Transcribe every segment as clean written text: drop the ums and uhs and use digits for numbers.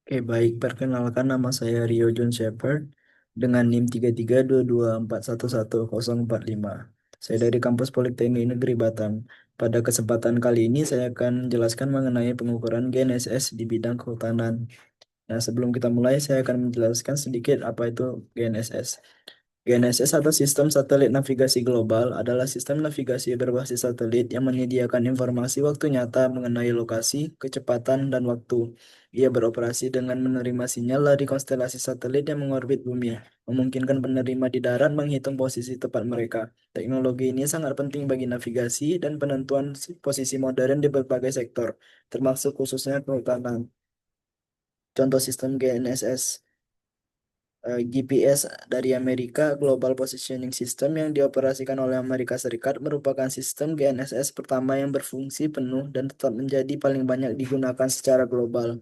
Oke, baik. Perkenalkan nama saya Rio John Shepherd dengan NIM 33224111045. Saya dari Kampus Politeknik Negeri Batam. Pada kesempatan kali ini saya akan menjelaskan mengenai pengukuran GNSS di bidang kehutanan. Nah, sebelum kita mulai, saya akan menjelaskan sedikit apa itu GNSS. GNSS atau Sistem Satelit Navigasi Global adalah sistem navigasi berbasis satelit yang menyediakan informasi waktu nyata mengenai lokasi, kecepatan, dan waktu. Ia beroperasi dengan menerima sinyal dari konstelasi satelit yang mengorbit bumi, memungkinkan penerima di darat menghitung posisi tepat mereka. Teknologi ini sangat penting bagi navigasi dan penentuan posisi modern di berbagai sektor, termasuk khususnya kehutanan. Contoh sistem GNSS. GPS dari Amerika Global Positioning System yang dioperasikan oleh Amerika Serikat merupakan sistem GNSS pertama yang berfungsi penuh dan tetap menjadi paling banyak digunakan secara global.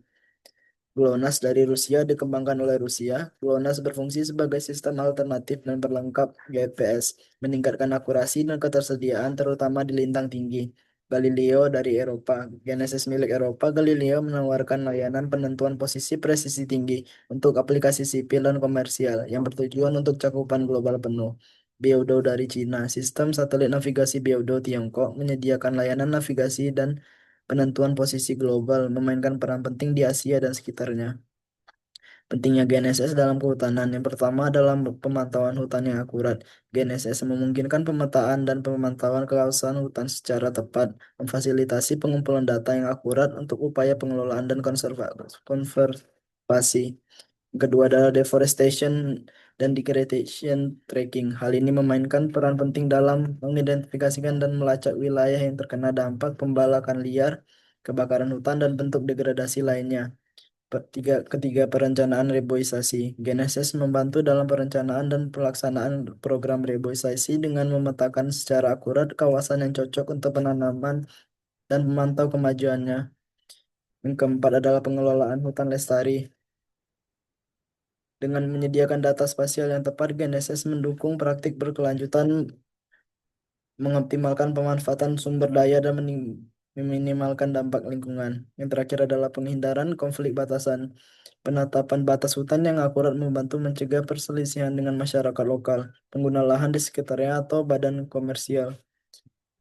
GLONASS dari Rusia dikembangkan oleh Rusia. GLONASS berfungsi sebagai sistem alternatif dan perlengkap GPS, meningkatkan akurasi dan ketersediaan terutama di lintang tinggi. Galileo dari Eropa. Genesis milik Eropa, Galileo menawarkan layanan penentuan posisi presisi tinggi untuk aplikasi sipil dan komersial yang bertujuan untuk cakupan global penuh. Beidou dari Cina. Sistem satelit navigasi Beidou Tiongkok menyediakan layanan navigasi dan penentuan posisi global, memainkan peran penting di Asia dan sekitarnya. Pentingnya GNSS dalam kehutanan. Yang pertama adalah pemantauan hutan yang akurat. GNSS memungkinkan pemetaan dan pemantauan kawasan hutan secara tepat, memfasilitasi pengumpulan data yang akurat untuk upaya pengelolaan dan konservasi. Yang kedua adalah deforestation dan degradation tracking. Hal ini memainkan peran penting dalam mengidentifikasikan dan melacak wilayah yang terkena dampak pembalakan liar, kebakaran hutan, dan bentuk degradasi lainnya. Ketiga, perencanaan reboisasi. Genesis membantu dalam perencanaan dan pelaksanaan program reboisasi dengan memetakan secara akurat kawasan yang cocok untuk penanaman dan memantau kemajuannya. Yang keempat adalah pengelolaan hutan lestari. Dengan menyediakan data spasial yang tepat, Genesis mendukung praktik berkelanjutan, mengoptimalkan pemanfaatan sumber daya dan meminimalkan dampak lingkungan. Yang terakhir adalah penghindaran konflik batasan. Penetapan batas hutan yang akurat membantu mencegah perselisihan dengan masyarakat lokal, pengguna lahan di sekitarnya atau badan komersial.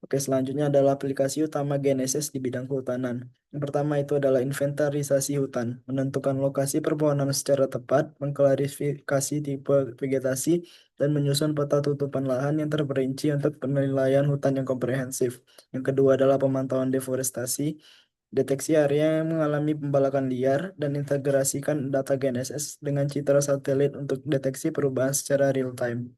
Oke, selanjutnya adalah aplikasi utama GNSS di bidang kehutanan. Yang pertama itu adalah inventarisasi hutan, menentukan lokasi perpohonan secara tepat, mengklarifikasi tipe vegetasi, dan menyusun peta tutupan lahan yang terperinci untuk penilaian hutan yang komprehensif. Yang kedua adalah pemantauan deforestasi, deteksi area yang mengalami pembalakan liar, dan integrasikan data GNSS dengan citra satelit untuk deteksi perubahan secara real time.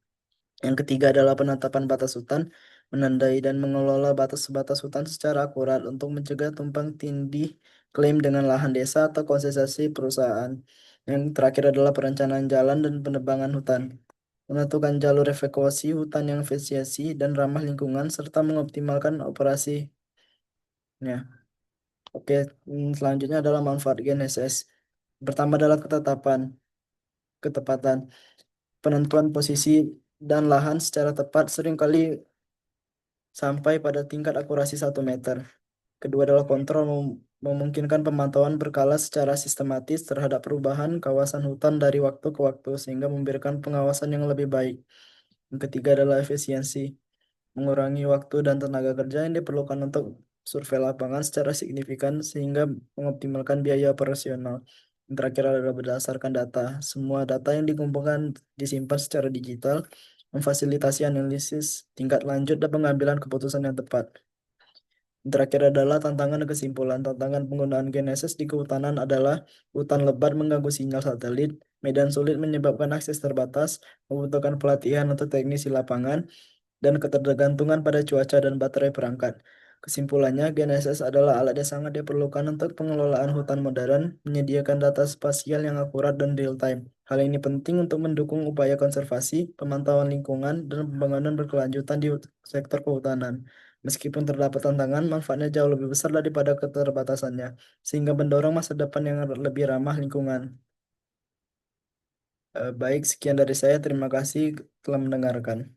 Yang ketiga adalah penetapan batas hutan, menandai dan mengelola batas-batas hutan secara akurat untuk mencegah tumpang tindih klaim dengan lahan desa atau konsentrasi perusahaan. Yang terakhir adalah perencanaan jalan dan penebangan hutan. Menentukan jalur evakuasi hutan yang efisiensi dan ramah lingkungan serta mengoptimalkan operasinya. Oke, selanjutnya adalah manfaat GNSS. Pertama adalah ketepatan. Penentuan posisi dan lahan secara tepat seringkali sampai pada tingkat akurasi 1 meter. Kedua adalah kontrol memungkinkan pemantauan berkala secara sistematis terhadap perubahan kawasan hutan dari waktu ke waktu sehingga memberikan pengawasan yang lebih baik. Yang ketiga adalah efisiensi, mengurangi waktu dan tenaga kerja yang diperlukan untuk survei lapangan secara signifikan sehingga mengoptimalkan biaya operasional. Yang terakhir adalah berdasarkan data. Semua data yang dikumpulkan disimpan secara digital, memfasilitasi analisis tingkat lanjut dan pengambilan keputusan yang tepat. Yang terakhir adalah tantangan dan kesimpulan. Tantangan penggunaan GNSS di kehutanan adalah hutan lebat mengganggu sinyal satelit, medan sulit menyebabkan akses terbatas, membutuhkan pelatihan untuk teknisi lapangan, dan ketergantungan pada cuaca dan baterai perangkat. Kesimpulannya, GNSS adalah alat yang sangat diperlukan untuk pengelolaan hutan modern, menyediakan data spasial yang akurat dan real-time. Hal ini penting untuk mendukung upaya konservasi, pemantauan lingkungan, dan pembangunan berkelanjutan di sektor kehutanan. Meskipun terdapat tantangan, manfaatnya jauh lebih besar daripada keterbatasannya, sehingga mendorong masa depan yang lebih ramah lingkungan. Baik, sekian dari saya. Terima kasih telah mendengarkan.